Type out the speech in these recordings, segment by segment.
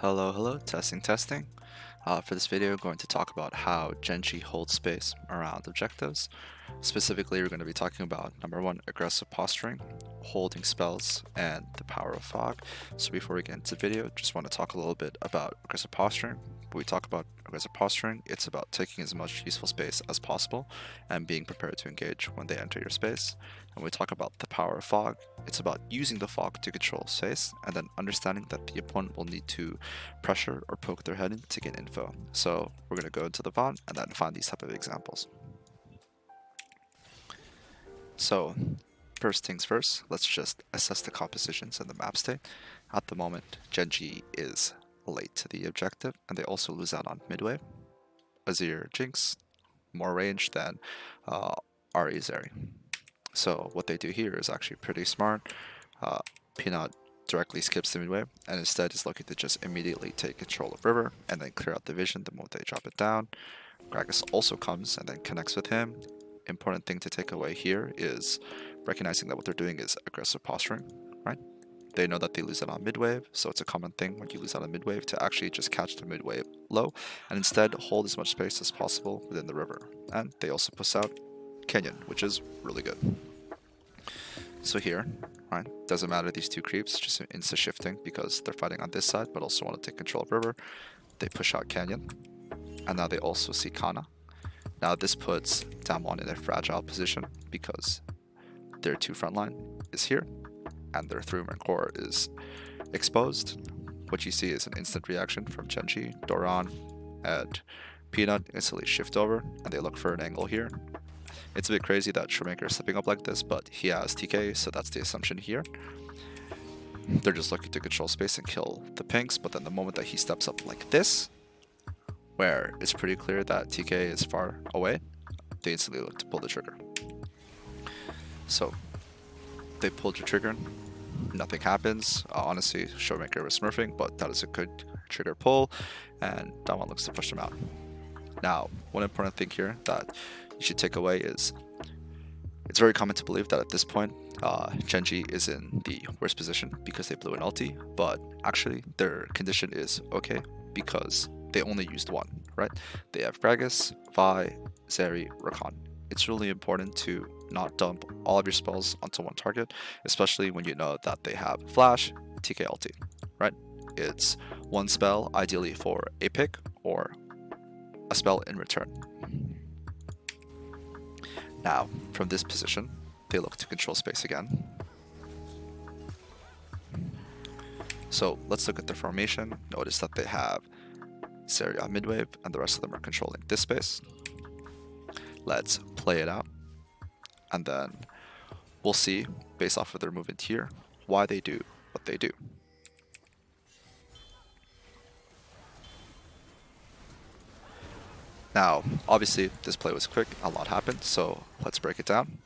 Hello, testing. For this video, we're going to talk about how Genji holds space around objectives. Specifically, we're going to be talking about number one, aggressive posturing, holding spells, and the power of fog. So before we get into the video, just want to talk a little bit about aggressive posturing. When we talk about aggressive posturing, it's about taking as much useful space as possible and being prepared to engage when they enter your space. And when we talk about the power of fog, it's about using the fog to control space and then understanding that the opponent will need to pressure or poke their head in to get info. So we're going to go into the VOD and then find these type of examples. So first things first, let's just assess the compositions and the map state. At the moment, Genji is late to the objective and they also lose out on midway. Azir Jinx, more range than Ahri Zeri. So what they do here is actually pretty smart. Peanut directly skips the midway and instead is looking to just immediately take control of river and then clear out the vision the moment they drop it down. Gragas also comes and then connects with him. Important thing to take away here is recognizing that what they're doing is aggressive posturing, right? They know that they lose it on mid-wave, so it's a common thing when you lose out on mid-wave to actually just catch the mid-wave low and instead hold as much space as possible within the river. And they also push out Canyon, which is really good. So here, right, doesn't matter these two creeps, just insta shifting because they're fighting on this side but also want to take control of river. They push out Canyon, and now they also see Kana. Now this puts Damwon in a fragile position because their two frontline is here and their 3-man core is exposed. What you see is an instant reaction from Genji, Doran, and Peanut instantly shift over and they look for an angle here. It's a bit crazy that Shoemaker is stepping up like this, but he has TK, so that's the assumption here. They're just looking to control space and kill the pinks, but then the moment that he steps up like this, where it's pretty clear that TK is far away, they instantly look to pull the trigger. So they pulled the trigger, nothing happens. Honestly, Showmaker was smurfing, but that is a good trigger pull, and Damwon looks to push them out. Now, one important thing here that you should take away is it's very common to believe that at this point, Genji is in the worst position because they blew an ulti, but actually their condition is okay because they only used one, right? They have Gragas, Vi, Zeri, Rakan. It's really important to not dump all of your spells onto one target, especially when you know that they have Flash, TK ulti, right? It's one spell ideally for a pick or a spell in return. Now, from this position, they look to control space again. So let's look at the formation. Notice that they have Zeri on midwave and the rest of them are controlling this space. Let's play it out. And then we'll see, based off of their movement here, why they do what they do. Now, obviously, this play was quick, a lot happened, so let's break it down.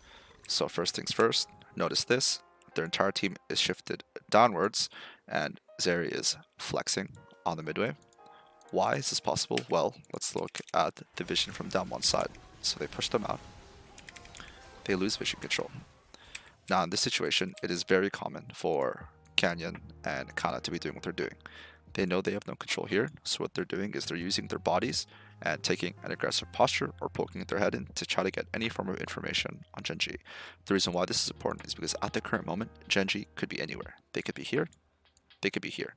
So first things first, notice this. Their entire team is shifted downwards, and Zeri is flexing on the midway. Why is this possible? Well, let's look at the vision from down one side. So they push them out. They lose vision control. Now, in this situation, it is very common for Canyon and Kana to be doing what they're doing. They know they have no control here, so what they're doing is they're using their bodies and taking an aggressive posture or poking their head in to try to get any form of information on Genji. The reason why this is important is because at the current moment, Genji could be anywhere. They could be here, they could be here.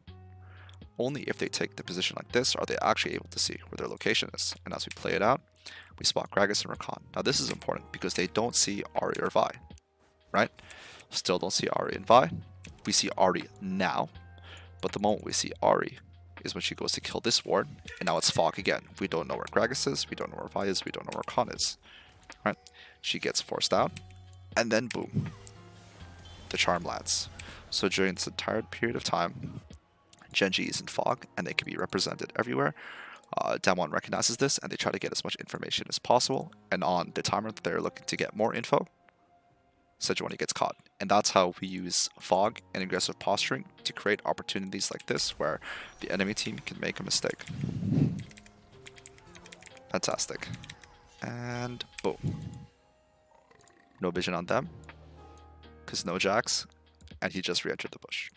Only if they take the position like this are they actually able to see where their location is. And as we play it out, we spot Gragas and Rakan. Now this is important because they don't see Ahri or Vi, right? Still don't see Ahri and Vi. We see Ahri now, but the moment we see Ahri is when she goes to kill this ward, and now it's fog again. We don't know where Gragas is, we don't know where Vi is, we don't know where Khan is. Right? She gets forced out, and then boom, the charm lands. So during this entire period of time, Genji is in fog, and they can be represented everywhere. Damwon recognizes this, and they try to get as much information as possible, and on the timer that they're looking to get more info, Sejuani gets caught. And that's how we use fog and aggressive posturing to create opportunities like this where the enemy team can make a mistake. Fantastic. And boom. No vision on them, because no jacks, and he just re-entered the bush.